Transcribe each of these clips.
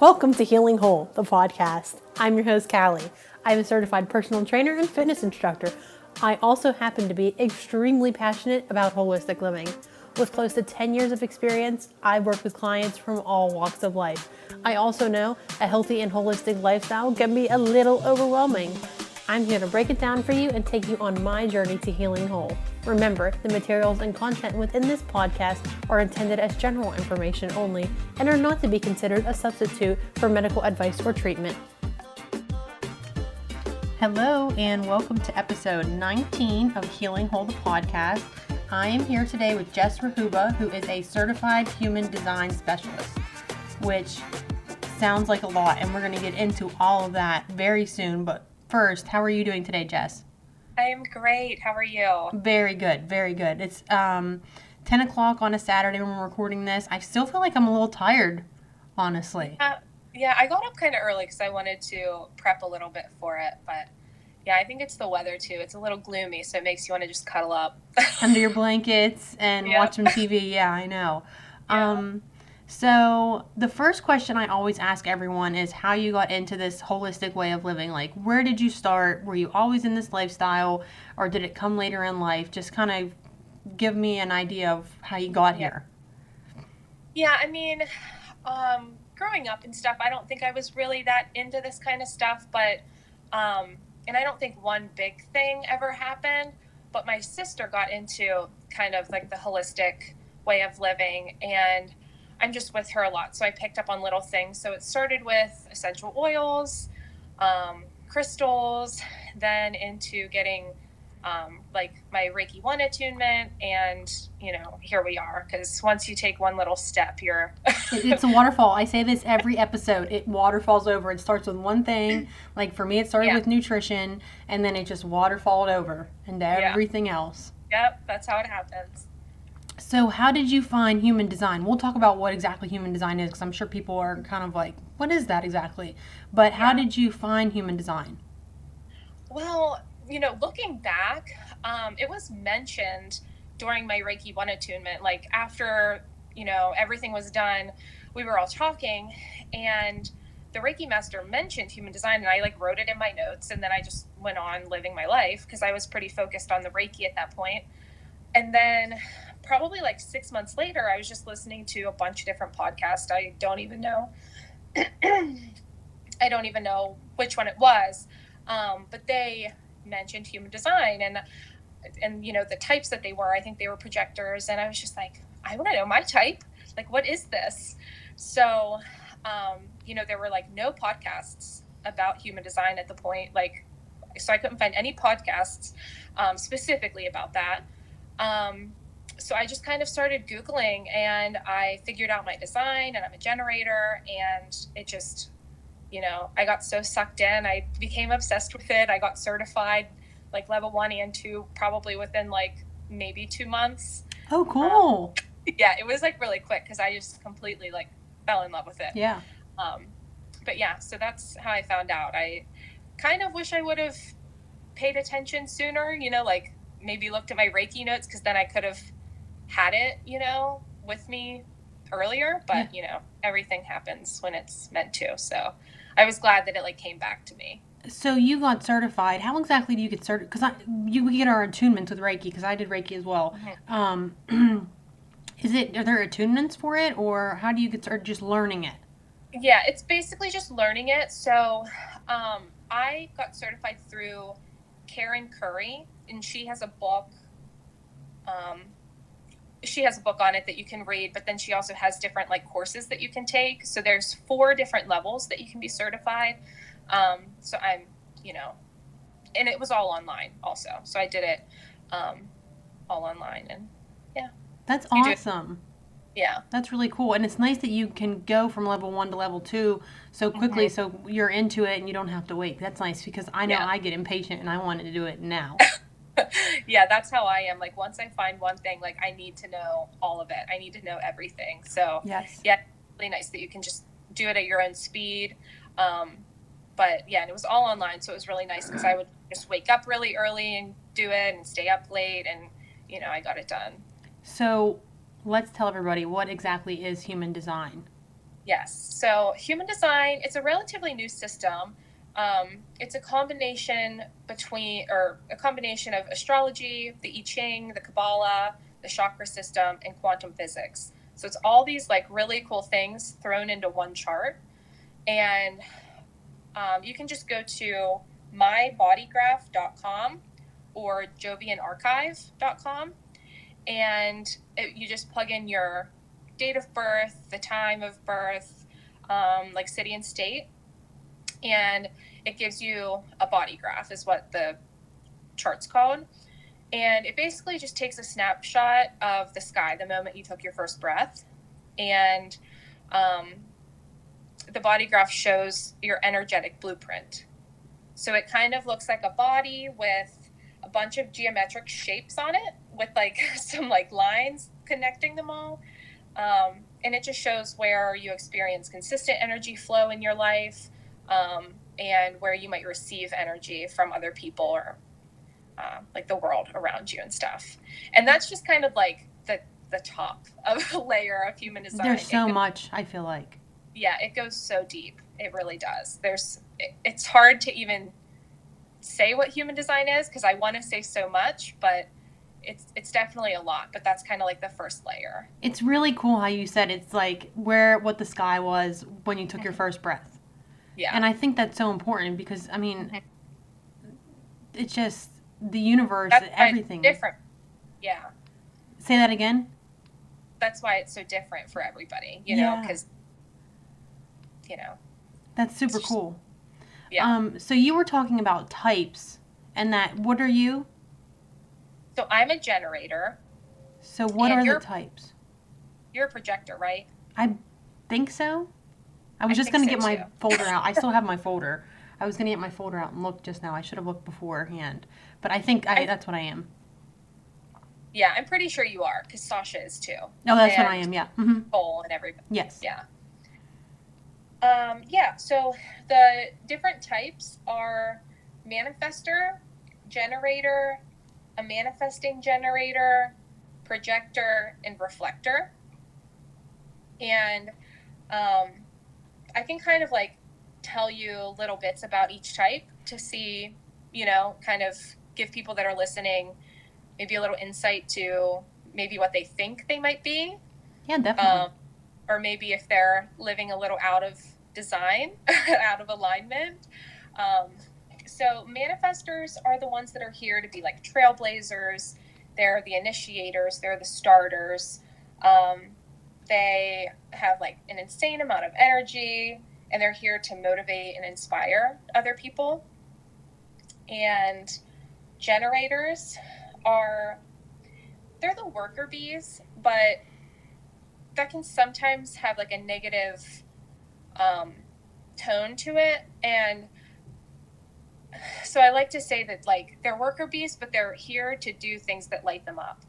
Welcome to Healing Whole, the podcast. I'm your host, Callie. I'm a certified personal trainer and fitness instructor. I also happen to be extremely passionate about holistic living. With close to 10 years of experience, I've worked with clients from all walks of life. I also know a healthy and holistic lifestyle can be a little overwhelming. I'm here to break it down for you and take you on my journey to healing whole. Remember, the materials and content within this podcast are intended as general information only and are not to be considered a substitute for medical advice or treatment. Hello and welcome to episode 19 of Healing Whole, the podcast. I am here today with Jess Rahuba, who is a certified human design specialist, which sounds like a lot, and we're going to get into all of that very soon. But first, how are you doing today, Jess? I'm great. How are you? Very good, very good. It's 10 o'clock on a Saturday when we're recording this. I still feel like I'm a little tired, honestly. Yeah, I got up kind of early because I wanted to prep a little bit for it. But yeah, I think it's the weather too. It's a little gloomy, so it makes you want to just cuddle up. Under your blankets and watch some TV. Yeah, I know. Yeah. So the first question I always ask everyone is how you got into this holistic way of living. Like, where did you start? Were you always in this lifestyle, or did it come later in life? Just kind of give me an idea of how you got here. Yeah, I mean, growing up and stuff, I don't think I was really that into this kind of stuff, but, and I don't think one big thing ever happened, but my sister got into kind of like the holistic way of living, and I'm just with her a lot, so I picked up on little things. So it started with essential oils, crystals, then into getting like my Reiki 1 attunement, and here we are, because once you take one little step, you're It's a waterfall. I say this every episode. It waterfalls over. It starts with one thing. Like for me, it started with nutrition, and then it just waterfalled over into everything else. Yep, that's how it happens. So how did you find human design? We'll talk about what exactly human design is, because I'm sure people are kind of like, what is that exactly? But how did you find human design? Well, looking back, it was mentioned during my Reiki 1 attunement. Like after, everything was done, we were all talking, and the Reiki master mentioned human design, and I like wrote it in my notes, and then I just went on living my life because I was pretty focused on the Reiki at that point. And then probably like 6 months later, I was just listening to a bunch of different podcasts. I don't even know which one it was, but they mentioned human design, and the types that they were. I think they were projectors, and I was just like, I want to know my type. Like, what is this? So, there were like no podcasts about human design at the point. Like, so I couldn't find any podcasts specifically about that. So I just kind of started Googling, and I figured out my design, and I'm a generator, and it just, I got so sucked in. I became obsessed with it. I got certified like level 1 and 2 probably within like maybe 2 months. Oh, cool. Yeah, it was like really quick because I just completely like fell in love with it. Yeah. But yeah, so that's how I found out. I kind of wish I would have paid attention sooner, like maybe looked at my Reiki notes, because then I could have had it, with me earlier. But, everything happens when it's meant to. So I was glad that it like came back to me. So you got certified. How exactly do you get certified? Because we get our attunements with Reiki, because I did Reiki as well. Mm-hmm. Are there attunements for it, or how do you get started just learning it? Yeah, it's basically just learning it. So I got certified through Karen Curry, and she has a book. She has a book on it that you can read, but then she also has different like courses that you can take. So there's 4 different levels that you can be certified. So I'm, and it was all online also. So I did it all online, and yeah. That's awesome. Yeah. That's really cool. And it's nice that you can go from level 1 to level 2 so quickly, so you're into it and you don't have to wait. That's nice, because I know I get impatient and I want to do it now. Yeah, that's how I am. Like once I find one thing, like I need to know all of it. I need to know everything. So yes. Yeah, it's really nice that you can just do it at your own speed. But yeah, and it was all online, so it was really nice because I would just wake up really early and do it and stay up late, and I got it done. So let's tell everybody, what exactly is human design? Yes. So human design, it's a relatively new system. It's a combination of astrology, the I Ching, the Kabbalah, the chakra system, and quantum physics. So it's all these like really cool things thrown into one chart. And you can just go to mybodygraph.com or jovianarchive.com, and you just plug in your date of birth, the time of birth, like city and state, and it gives you a body graph, is what the chart's called. And it basically just takes a snapshot of the sky the moment you took your first breath. And the body graph shows your energetic blueprint. So it kind of looks like a body with a bunch of geometric shapes on it with like some like lines connecting them all. And it just shows where you experience consistent energy flow in your life, and where you might receive energy from other people or like the world around you and stuff. And that's just kind of like the top of a layer of human design. There's so much, I feel like. Yeah, it goes so deep. It really does. It's hard to even say what human design is because I want to say so much, but it's definitely a lot. But that's kind of like the first layer. It's really cool how you said it's like what the sky was when you took your first breath. Yeah. And I think that's so important because, I mean, it's just the universe, that's everything. Different. Yeah. Say that again? That's why it's so different for everybody, you know, because, That's super cool. Yeah. So you were talking about types and what are you? So I'm a generator. So what are the types? You're a projector, right? I think so. I was just going to get my folder out. I still have my folder. I was going to get my folder out and look just now. I should have looked beforehand. But I think that's what I am. Yeah, I'm pretty sure you are because Sasha is too. Oh, that's what I am, yeah. Mm-hmm. Cole and everybody. Yes. Yeah. So the different types are manifester, generator, a manifesting generator, projector, and reflector. And I can kind of like tell you little bits about each type to see, kind of give people that are listening maybe a little insight to maybe what they think they might be. Yeah, definitely. Or maybe if they're living a little out of design, out of alignment. So manifestors are the ones that are here to be like trailblazers. They're the initiators. They're the starters. They have like an insane amount of energy, and they're here to motivate and inspire other people. And generators they're the worker bees, but that can sometimes have like a negative tone to it. And so I like to say that like they're worker bees, but they're here to do things that light them up.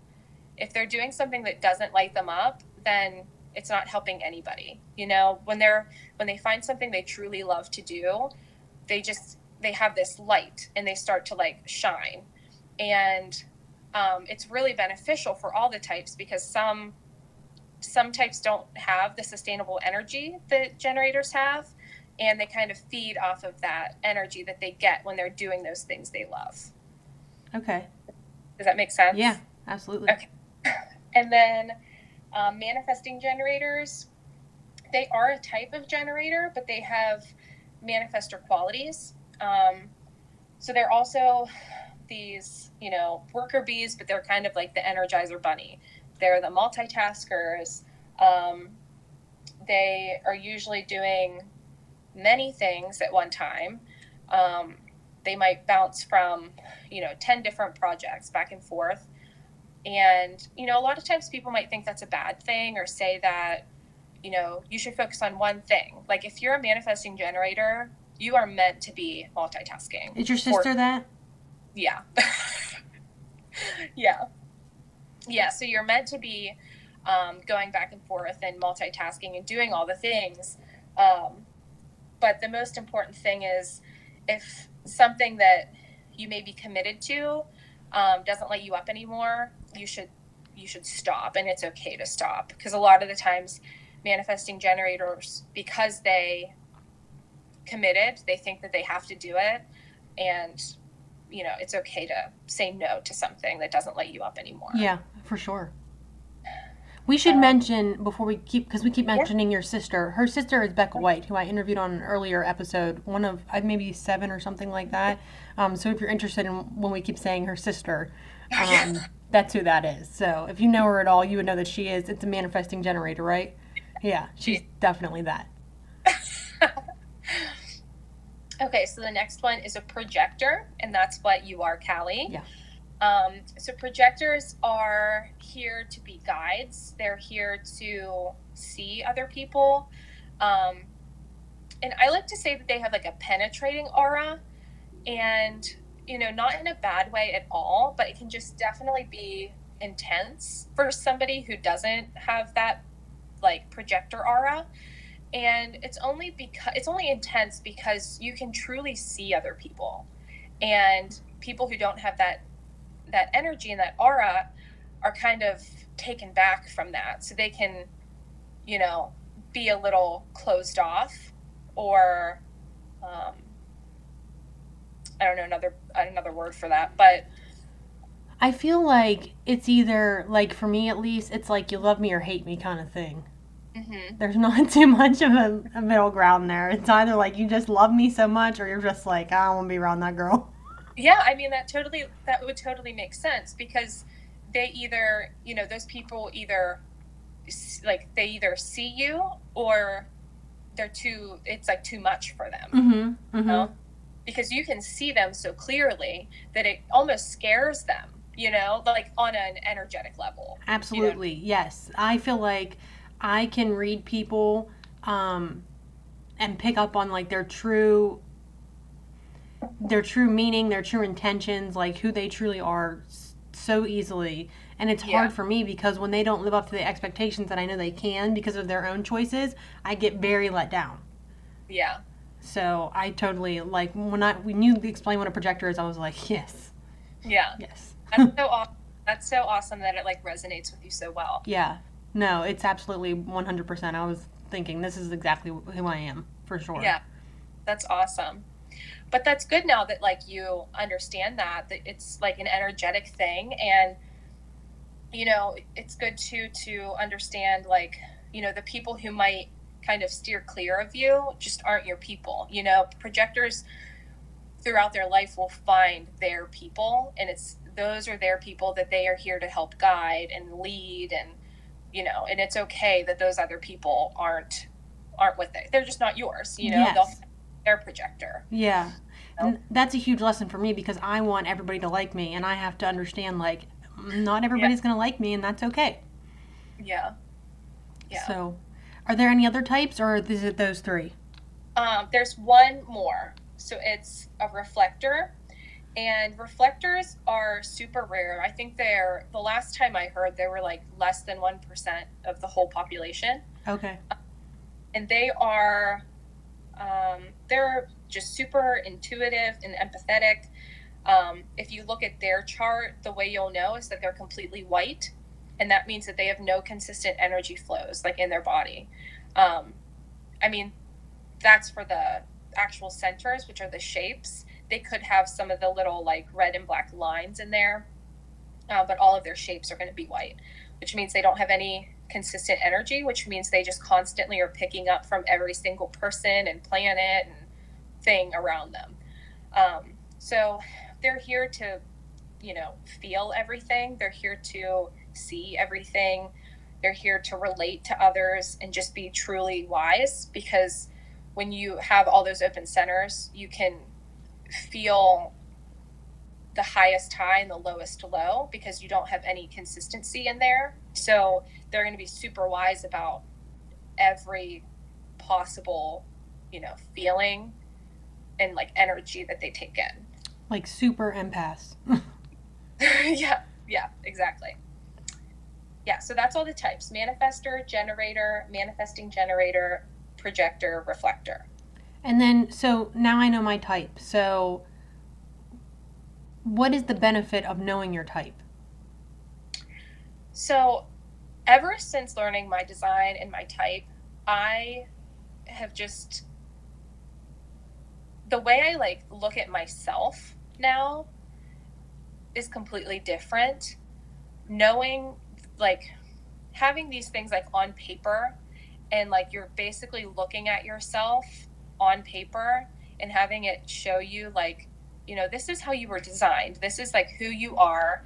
If they're doing something that doesn't light them up, then it's not helping anybody. When they find something they truly love to do, they have this light and they start to like shine. And it's really beneficial for all the types because some types don't have the sustainable energy that generators have, and they kind of feed off of that energy that they get when they're doing those things they love. Okay. Does that make sense? Yeah, absolutely. Okay. And then manifesting generators, they are a type of generator, but they have manifestor qualities. So they're also these, worker bees, but they're kind of like the Energizer Bunny. They're the multitaskers. They are usually doing many things at one time. They might bounce from, 10 different projects back and forth. And, a lot of times people might think that's a bad thing or say that, you should focus on one thing. Like if you're a manifesting generator, you are meant to be multitasking. Is your sister that? Yeah. Yeah. Yeah. So you're meant to be going back and forth and multitasking and doing all the things. But the most important thing is if something that you may be committed to doesn't light you up anymore, you should stop, and it's okay to stop. Because a lot of the times manifesting generators, because they committed, they think that they have to do it, and it's okay to say no to something that doesn't light you up anymore. Yeah, for sure. We should mention, before we because we keep mentioning your sister. Her sister is Becca White, who I interviewed on an earlier episode, one of maybe 7 or something like that. So if you're interested in when we keep saying her sister, that's who that is. So if you know her at all, you would know that it's a manifesting generator, right? Yeah, she's definitely that. Okay, so the next one is a projector, and that's what you are, Callie. Yeah. So projectors are here to be guides. They're here to see other people. And I like to say that they have like a penetrating aura, and, not in a bad way at all, but it can just definitely be intense for somebody who doesn't have that like projector aura. And it's only intense because you can truly see other people, and people who don't have that energy and that aura are kind of taken back from that. So they can, be a little closed off, or I don't know another word for that, but I feel like it's either, like, for me at least, it's like you love me or hate me kind of thing. Mm-hmm. There's not too much of a middle ground there. It's either like you just love me so much, or you're just like, I don't want to be around that girl. Yeah, I mean, that would totally make sense, because they either, those people either see you, or it's like too much for them. Mm-hmm. Mm-hmm. Because you can see them so clearly that it almost scares them, like on an energetic level. Absolutely. Yes. I feel like I can read people and pick up on like their true meaning, their true intentions, like who they truly are so easily. And it's hard for me because when they don't live up to the expectations that I know they can because of their own choices, I get very let down. Yeah. So I totally, like, when you explained what a projector is, I was like, yes. Yeah. Yes. That's so awesome. That's so awesome that it like resonates with you so well. Yeah. No, it's absolutely 100%. I was thinking this is exactly who I am, for sure. Yeah. That's awesome. But that's good now that like you understand that it's like an energetic thing, and it's good to understand, like, the people who might kind of steer clear of you just aren't your people. Projectors throughout their life will find their people, and those are their people that they are here to help guide and lead, and and it's okay that those other people aren't with it. They're just not yours. Yes. They're projector. Yeah. And that's a huge lesson for me because I want everybody to like me, and I have to understand, like, not everybody's going to like me, and that's okay. Yeah. Yeah. So, are there any other types, or is it those 3? There's one more. So it's a reflector, and reflectors are super rare. I think the last time I heard, they were like less than 1% of the whole population. Okay. And they are, they're just super intuitive and empathetic. If you look at their chart, the way you'll know is that they're completely white, and that means that they have no consistent energy flows like in their body. I mean, that's for the actual centers, which are the shapes. They could have some of the little like red and black lines in there, but all of their shapes are going to be white, which means they don't have any consistent energy, which means they just constantly are picking up from every single person and planet and thing around them. So they're here to, feel everything. They're here to see everything. They're here to relate to others and just be truly wise, because when you have all those open centers, you can feel the highest high and the lowest low because you don't have any consistency in there. So they're going to be super wise about every possible, feeling and like energy that they take in. Like super empaths. Yeah, exactly. Yeah, so that's all the types: manifestor, generator, manifesting generator, projector, reflector. And then, so now I know my type. So what is the benefit of knowing your type? So ever since learning my design and my type, I have just, the way I like look at myself now is completely different. Knowing, like, having these things like on paper, and like you're basically looking at yourself on paper and having it show you, like, this is how you were designed, this is like who you are.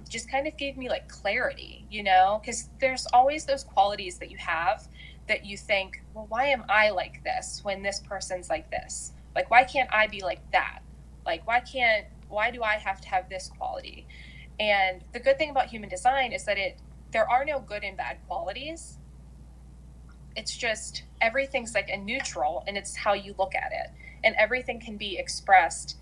Just kind of gave me like clarity, because there's always those qualities that you have that you think, well, why am I like this when this person's like this? Like, why can't I be like that? Like, why do I have to have this quality? And the good thing about human design is that there are no good and bad qualities. It's just everything's like a neutral, and it's how you look at it. And everything can be expressed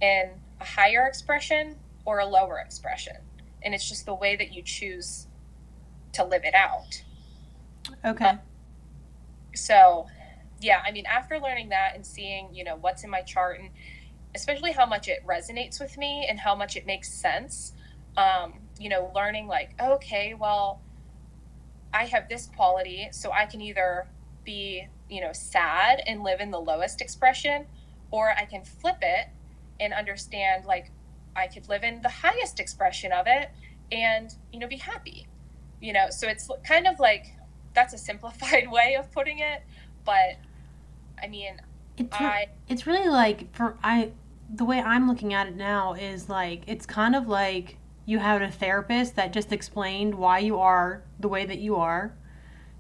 in a higher expression or a lower expression. And it's just the way that you choose to live it out. Okay. So, yeah, I mean, after learning that and seeing, what's in my chart, and especially how much it resonates with me and how much it makes sense, learning like, okay, well, I have this quality, so I can either be, sad and live in the lowest expression, or I can flip it and understand, like, I could live in the highest expression of it and, be happy. So it's kind of like, that's a simplified way of putting it, but I mean, It's really like the way I'm looking at it now is like it's kind of like you had a therapist that just explained why you are the way that you are,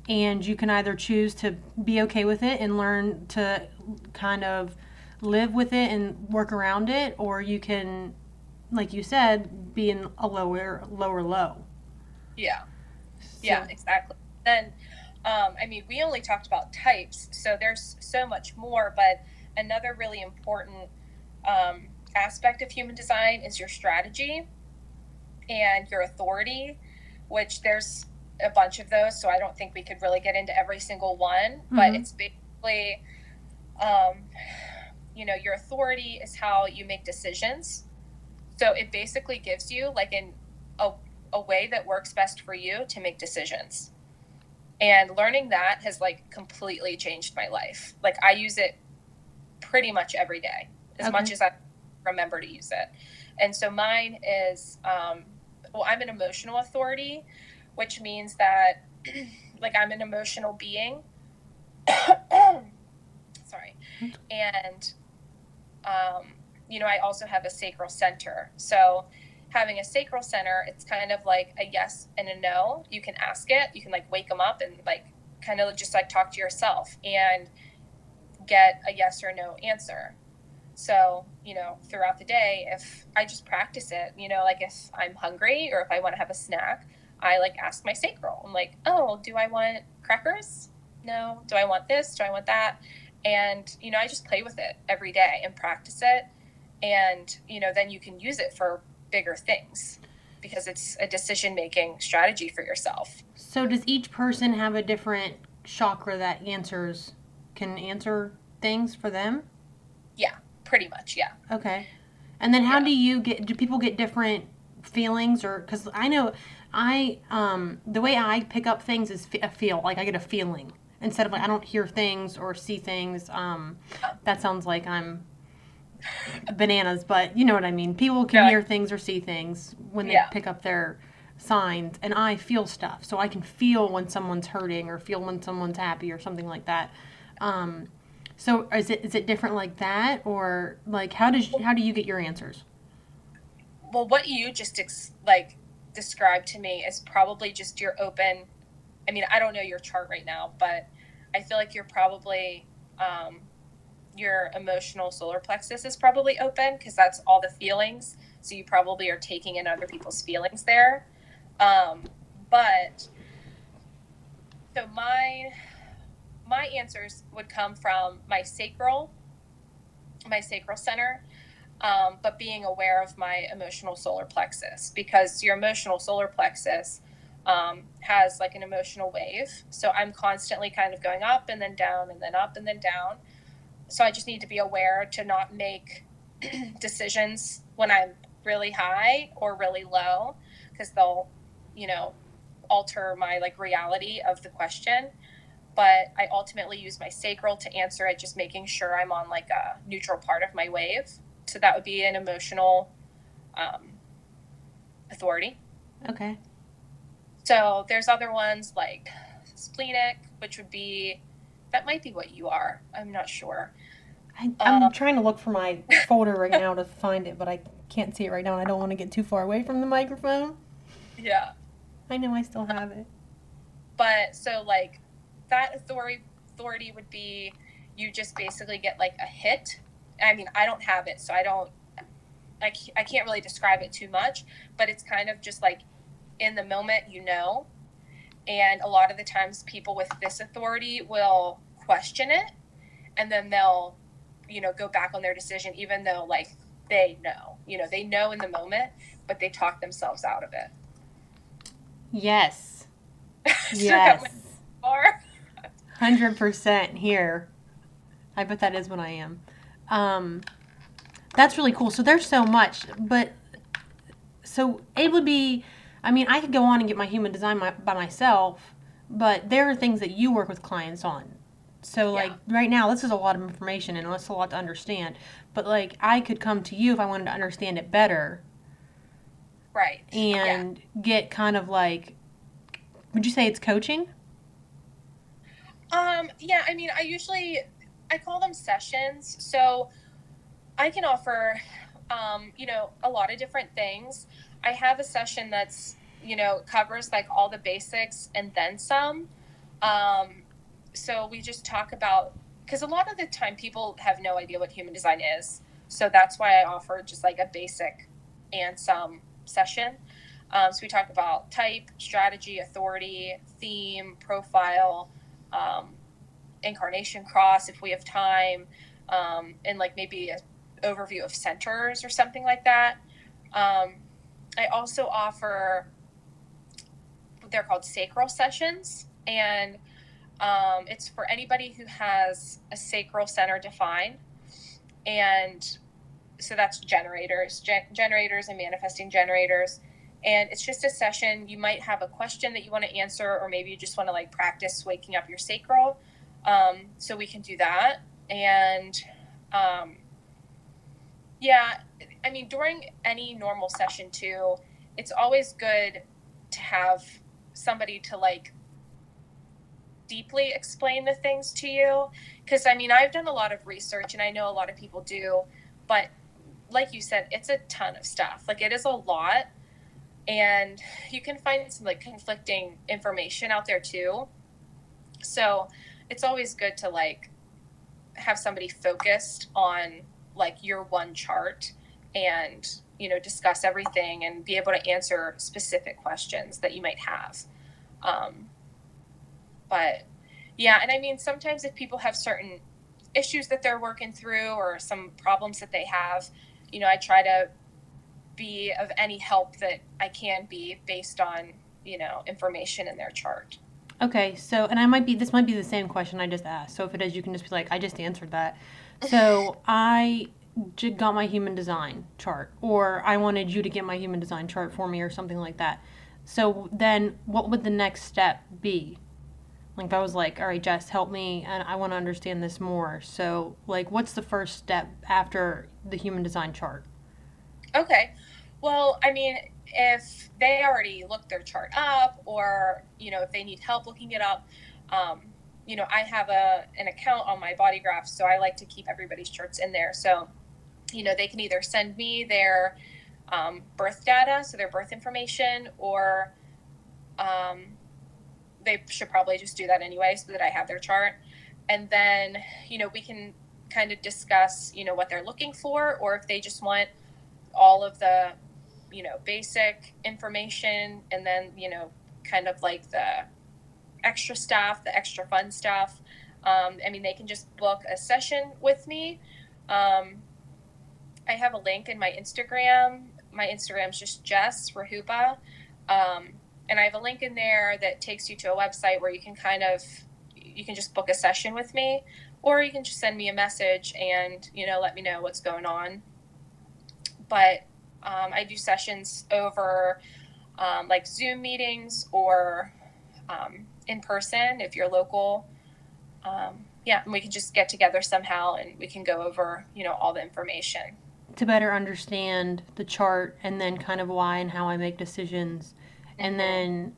and you can either choose to be okay with it and learn to kind of live with it and work around it, or you can, like you said, be in a lower low. yeah. Yeah, So exactly. Then, I mean, we only talked about types, so there's so much more, but another really important aspect of human design is your strategy and your authority, which there's a bunch of those, so I don't think we could really get into every single one, but it's basically, um, your authority is how you make decisions. So it basically gives you like a way that works best for you to make decisions. And learning that has like completely changed my life. Like, I use it pretty much every day, as much as I remember to use it. And so mine is, well, I'm an emotional authority, which means that like I'm an emotional being. Sorry. And, I also have a sacral center. So having a sacral center, it's kind of like a yes and a no. You can ask it, you can like wake them up and like kind of just like talk to yourself and get a yes or no answer. So, throughout the day, if I just practice it, like if I'm hungry or if I want to have a snack, I like ask my sacral. I'm like, oh, do I want crackers? No. Do I want this? Do I want that? And, I just play with it every day and practice it. And, then you can use it for bigger things because it's a decision making strategy for yourself. So does each person have a different chakra that can answer things for them? Yeah, pretty much. Yeah. Okay. And then how do people get different feelings, or cuz I know the way I pick up things is a feel, like I get a feeling instead of like I don't hear things or see things. That sounds like I'm bananas, but you know what I mean. People can hear things or see things when they pick up their signs, and I feel stuff. So I can feel when someone's hurting or feel when someone's happy or something like that. So is it different like that, or like how do you get your answers? Well, what you just like described to me is probably just your open. I mean, I don't know your chart right now, but I feel like you're probably your emotional solar plexus is probably open because that's all the feelings. So you probably are taking in other people's feelings there. But so my answers would come from my sacral center, but being aware of my emotional solar plexus, because your emotional solar plexus has like an emotional wave. So I'm constantly kind of going up and then down and then up and then down. So I just need to be aware to not make decisions when I'm really high or really low, because they'll, alter my like reality of the question. but I ultimately use my sacral to answer it, just making sure I'm on like a neutral part of my wave. So that would be an emotional authority. Okay. So there's other ones like splenic, which would be, that might be what you are. I'm not sure. I'm trying to look for my folder right now to find it, but I can't see it right now, and I don't want to get too far away from the microphone. Yeah. I know I still have it. But so like that authority would be, you just basically get like a hit. I mean, I don't have it, so I can't really describe it too much, but it's kind of just like in the moment, and a lot of the times people with this authority will question it, and then they'll, go back on their decision, even though like they know in the moment, but they talk themselves out of it. Yes. So that Yes. far. 100% here. I bet that is what I am. That's really cool. So there's so much, but so it would be, I mean, I could go on and get my human design by myself, but there are things that you work with clients on. So, like, right now, this is a lot of information and it's a lot to understand. But, like, I could come to you if I wanted to understand it better. Right. And get kind of like, would you say it's coaching? Yeah, I mean, I call them sessions. So I can offer, a lot of different things. I have a session that's, covers like all the basics and then some. So we just talk about, because a lot of the time people have no idea what human design is. So that's why I offer just like a basic and some session. So we talk about type, strategy, authority, theme, profile, um, incarnation cross if we have time, and like maybe an overview of centers or something like that. I also offer, they're called sacral sessions, and it's for anybody who has a sacral center defined. And so that's generators and manifesting generators. And it's just a session. You might have a question that you want to answer, or maybe you just want to like practice waking up your sacral. So we can do that. And yeah, I mean, during any normal session too, it's always good to have somebody to like deeply explain the things to you. Because I mean, I've done a lot of research and I know a lot of people do, but like you said, it's a ton of stuff. Like it is a lot. And you can find some like conflicting information out there too. So it's always good to like have somebody focused on like your one chart and discuss everything and be able to answer specific questions that you might have. But yeah, and I mean, sometimes if people have certain issues that they're working through or some problems that they have, I try to be of any help that I can be based on information in their chart. Okay, so, and this might be the same question I just asked. So if it is, you can just be like, I just answered that. So I got my human design chart, or I wanted you to get my human design chart for me, or something like that. So then, what would the next step be? Like, if I was like, all right, Jess, help me, and I want to understand this more. So, like, what's the first step after the human design chart? Okay. Well, I mean, if they already looked their chart up, or if they need help looking it up, I have an account on my body graph, so I like to keep everybody's charts in there. So they can either send me their birth data, so their birth information, or they should probably just do that anyway so that I have their chart. And then we can kind of discuss what they're looking for, or if they just want all of the basic information, and then kind of like the extra stuff, the extra fun stuff. I mean, they can just book a session with me. I have a link in my Instagram. My Instagram's just Jess Rahuba. And I have a link in there that takes you to a website where you can just book a session with me, or you can just send me a message and let me know what's going on. But I do sessions over like Zoom meetings, or in person if you're local. Yeah, and we can just get together somehow and we can go over, all the information. To better understand the chart and then kind of why and how I make decisions, and Mm-hmm. then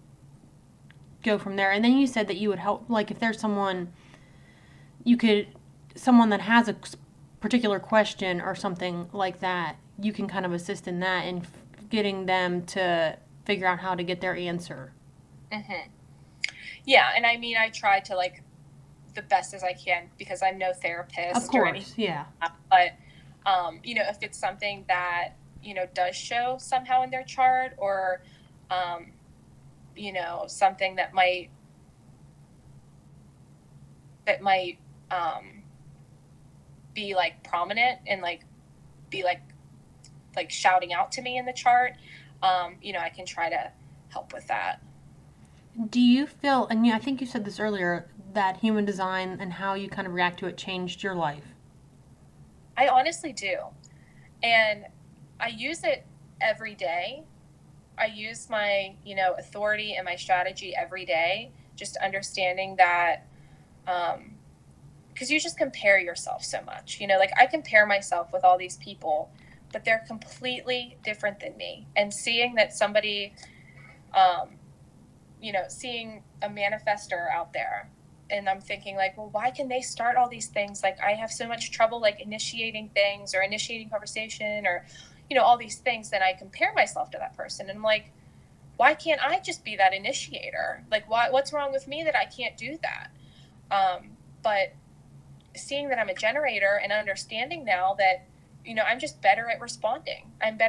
go from there. And then you said that you would help, like if there's you could, someone that has a particular question or something like that, you can kind of assist in that and getting them to figure out how to get their answer. Mm-hmm. Yeah, and I mean, I try to like the best as I can because I'm no Of therapist or anything, course, yeah. but if it's something that does show somehow in their chart, or something that might be like prominent and like be like shouting out to me in the chart, I can try to help with that. Do you feel, and I think you said this earlier, that human design and how you kind of react to it changed your life? I honestly do, and I use it every day. I use my authority and my strategy every day, just understanding that, because you just compare yourself so much. Like I compare myself with all these people, but they're completely different than me. And seeing that somebody, um, seeing a manifester out there, and I'm thinking like, well, why can they start all these things? Like I have so much trouble like initiating things or initiating conversation or, all these things. Then I compare myself to that person, and I'm like, why can't I just be that initiator? Like, what's wrong with me that I can't do that? But seeing that I'm a generator and understanding now that, I'm just better at responding. I'm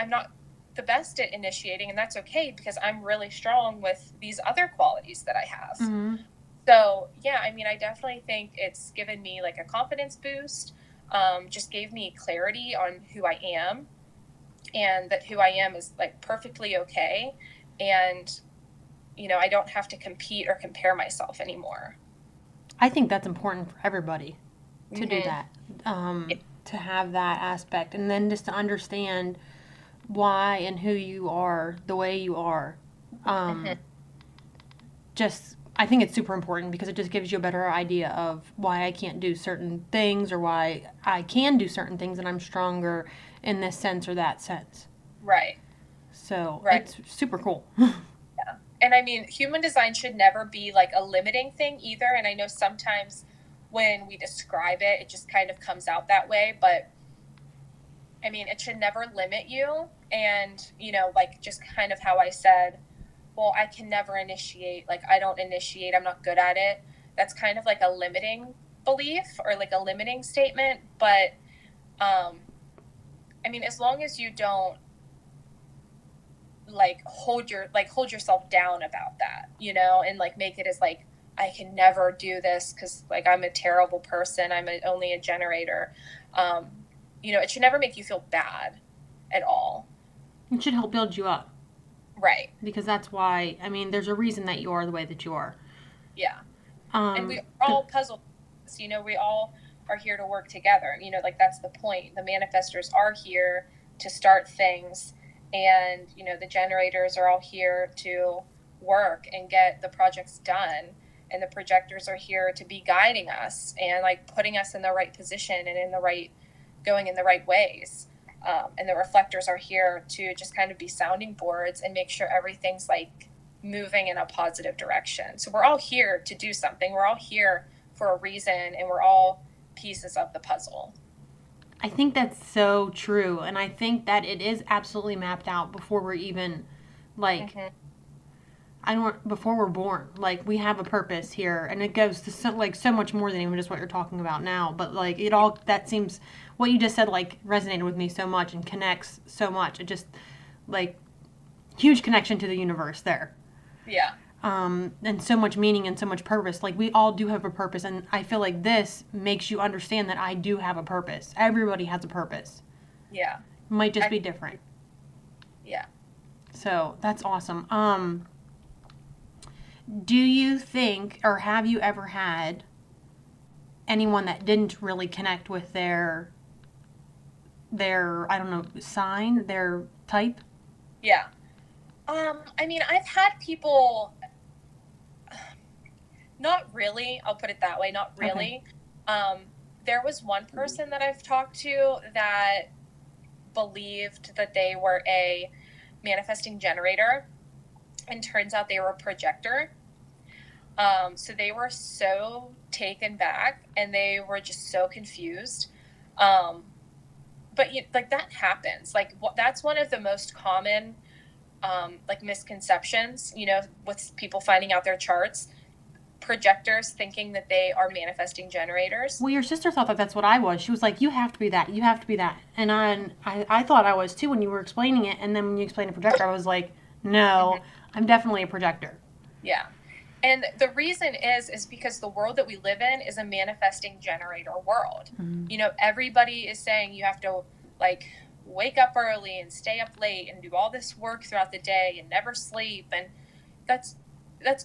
not the best at initiating, and that's okay because I'm really strong with these other qualities that I have. Mm-hmm. So, yeah, I mean, I definitely think it's given me like a confidence boost, just gave me clarity on who I am, and that who I am is like perfectly okay. And, I don't have to compete or compare myself anymore. I think that's important for everybody to do Mm-hmm. that, to have that aspect, and then just to understand why and who you are the way you are. Mm-hmm. Just, I think it's super important because it just gives you a better idea of why I can't do certain things or why I can do certain things and I'm stronger in this sense or that sense. Right. So Right. it's super cool. Yeah. And I mean, human design should never be like a limiting thing either. And I know sometimes when we describe it, it just kind of comes out that way. But I mean, it should never limit you. And, like just kind of how I said, well, I can never initiate. Like, I don't initiate, I'm not good at it. That's kind of like a limiting belief or like a limiting statement. But, I mean, as long as you don't like hold yourself down about that, and like make it as like I can never do this because like I'm a terrible person, only a generator. um it should never make you feel bad at all. It should help build you up Right. because that's why, I mean, there's a reason that you are the way that you are. Yeah. And we Um, are all puzzle pieces, we all are here to work together, like that's the point. The manifestors are here to start things, and the generators are all here to work and get the projects done, and the projectors are here to be guiding us and like putting us in the right position and going in the right ways. And the reflectors are here to just kind of be sounding boards and make sure everything's like moving in a positive direction. So we're all here to do something. We're all here for a reason, and we're all pieces of the puzzle. I think that's so true, and I think that it is absolutely mapped out before we're even like Mm-hmm. I don't before we're born. Like we have a purpose here, and it goes to so much more than even just what you're talking about now. But like it all that seems what you just said like resonated with me so much and connects so much. It just like huge connection to the universe there. Yeah. And so much meaning and so much purpose. Like we all do have a purpose, and I feel like this makes you understand that I do have a purpose. Everybody has a purpose. Yeah. It might just I, be different. yeah. So that's awesome. Do you think, or have you ever had anyone that didn't really connect with their I don't know sign, their type? Yeah. I mean, I've had people Not really. I'll put it that way. Not really. Um, there was one person that I've talked to that believed that they were a manifesting generator, and turns out they were a projector. So they were so taken back, and they were just so confused. Um, but like that happens. Like that's one of the most common like misconceptions. With people finding out their charts, projectors thinking that they are manifesting generators. Well, your sister thought that that's what I was. She was like, "You have to be that. You have to be that." And I thought I was too when you were explaining it. And then when you explained a projector, I was like, "No, I'm definitely a projector." Yeah. And the reason is because the world that we live in is a manifesting generator world. Everybody is saying you have to like wake up early and stay up late and do all this work throughout the day and never sleep. And that's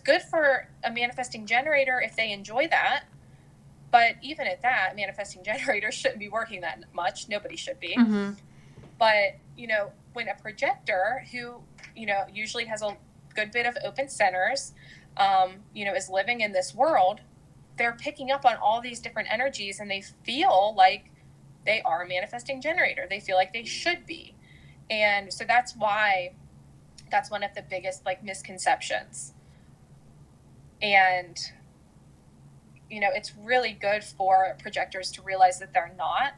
good for a manifesting generator if they enjoy that. But even at that, manifesting generators shouldn't be working that much. Nobody should be. But, when a projector who, usually has a good bit of open centers, is living in this world, they're picking up on all these different energies, and they feel like they are a manifesting generator. They feel like they should be. And so that's why that's one of the biggest like misconceptions. And, it's really good for projectors to realize that they're not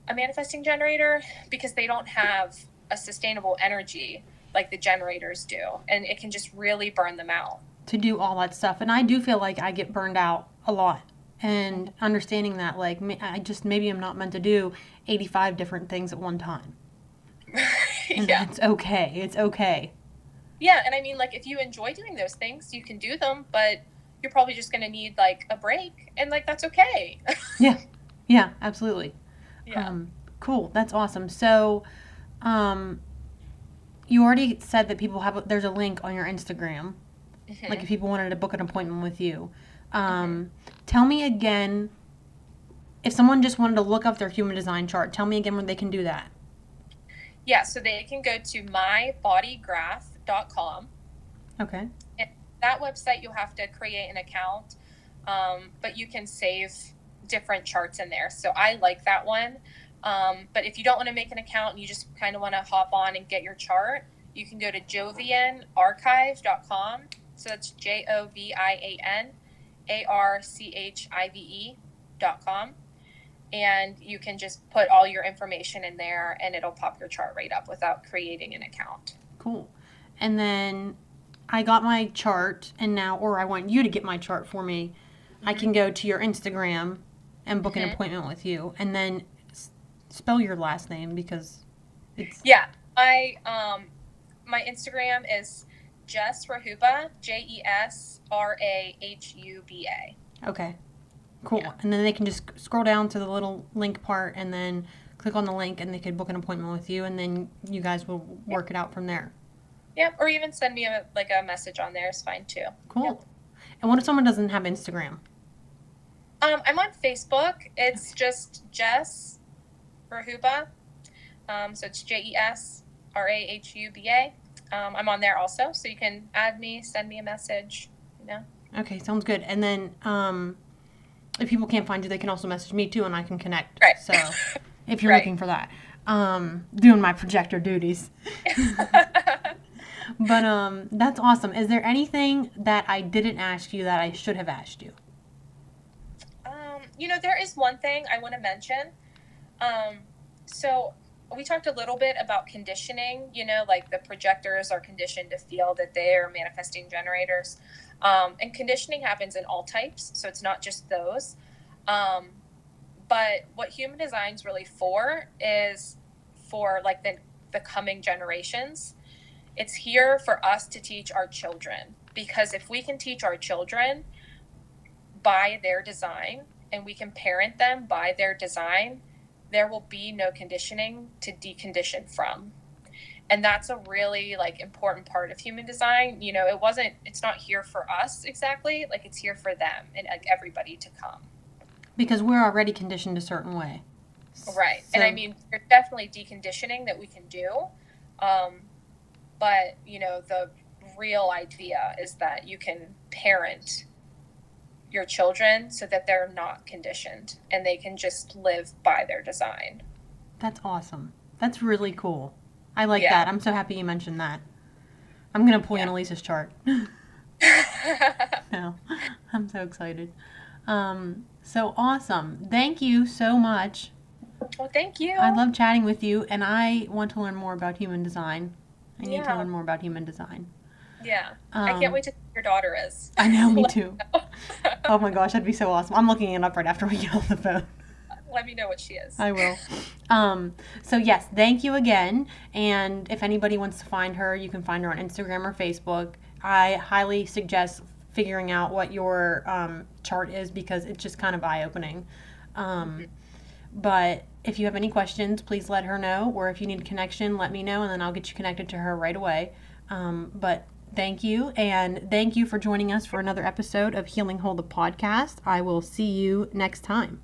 a manifesting generator, because they don't have a sustainable energy like the generators do. And it can just really burn them out to do all that stuff. And I do feel like I get burned out a lot. And understanding that, like, maybe I'm not meant to do 85 different things at one time. And yeah. it's okay. It's okay. Yeah. And I mean, like, if you enjoy doing those things, you can do them, but you're probably just going to need like a break, and like, that's okay. Yeah. Yeah, absolutely. Yeah. Cool. That's awesome. So, you already said that there's a link on your Instagram. Like if people wanted to book an appointment with you. Tell me again, if someone just wanted to look up their human design chart, tell me again where they can do that. Yeah, so they can go to mybodygraph.com. Okay. And that website, you'll have to create an account, but you can save different charts in there. So I like that one. But if you don't want to make an account and you just kind of want to hop on and get your chart, you can go to jovianarchive.com. So that's JOVIANARCHIVE.com. And you can just put all your information in there, and it'll pop your chart right up without creating an account. Cool. And then I got my chart, or I want you to get my chart for me. I can go to your Instagram and book an appointment with you, and then spell your last name, because it's... Yeah. My Instagram is Jess Rahuba, JESRAHUBA. Okay. Cool. Yeah. And then they can just scroll down to the little link part and then click on the link, and they could book an appointment with you, and then you guys will work it out from there. Yeah, or even send me a message on there is fine too. Cool. Yep. And what if someone doesn't have Instagram? I'm on Facebook. It's just Jess Rahuba. So it's JESRAHUBA. I'm on there also, so you can add me, send me a message. Okay, sounds good. And then if people can't find you, they can also message me too, and I can connect. Right. So if you're looking for that, doing my projector duties. But that's awesome. Is there anything that I didn't ask you that I should have asked you? There is one thing I want to mention. So we talked a little bit about conditioning, like the projectors are conditioned to feel that they're manifesting generators. And conditioning happens in all types, so it's not just those. But what human design is really for is for like the coming generations. It's here for us to teach our children, because if we can teach our children by their design, and we can parent them by their design, there will be no conditioning to decondition from. And that's a really like important part of human design. It's not here for us exactly, like it's here for them and like everybody to come. Because we're already conditioned a certain way. Right. So, and I mean, there's definitely deconditioning that we can do. But, the real idea is that you can parent your children so that they're not conditioned and they can just live by their design. That's awesome. That's really cool. I like Yeah. that. I'm so happy you mentioned that. I'm going to pull Annalise's chart. No, I'm so excited. So awesome. Thank you so much. Well, thank you. I love chatting with you, and I want to learn more about human design. I need to Yeah. learn more about human design. Yeah. I can't wait to see who your daughter is. I know, me too. Oh my gosh, that'd be so awesome. I'm looking it up right after we get off the phone. Let me know what she is. I will. So yes, thank you again. And if anybody wants to find her, you can find her on Instagram or Facebook. I highly suggest figuring out what your chart is because it's just kind of eye-opening. But if you have any questions, please let her know. Or if you need a connection, let me know, and then I'll get you connected to her right away. But thank you, and thank you for joining us for another episode of Healing Whole, the podcast. I will see you next time.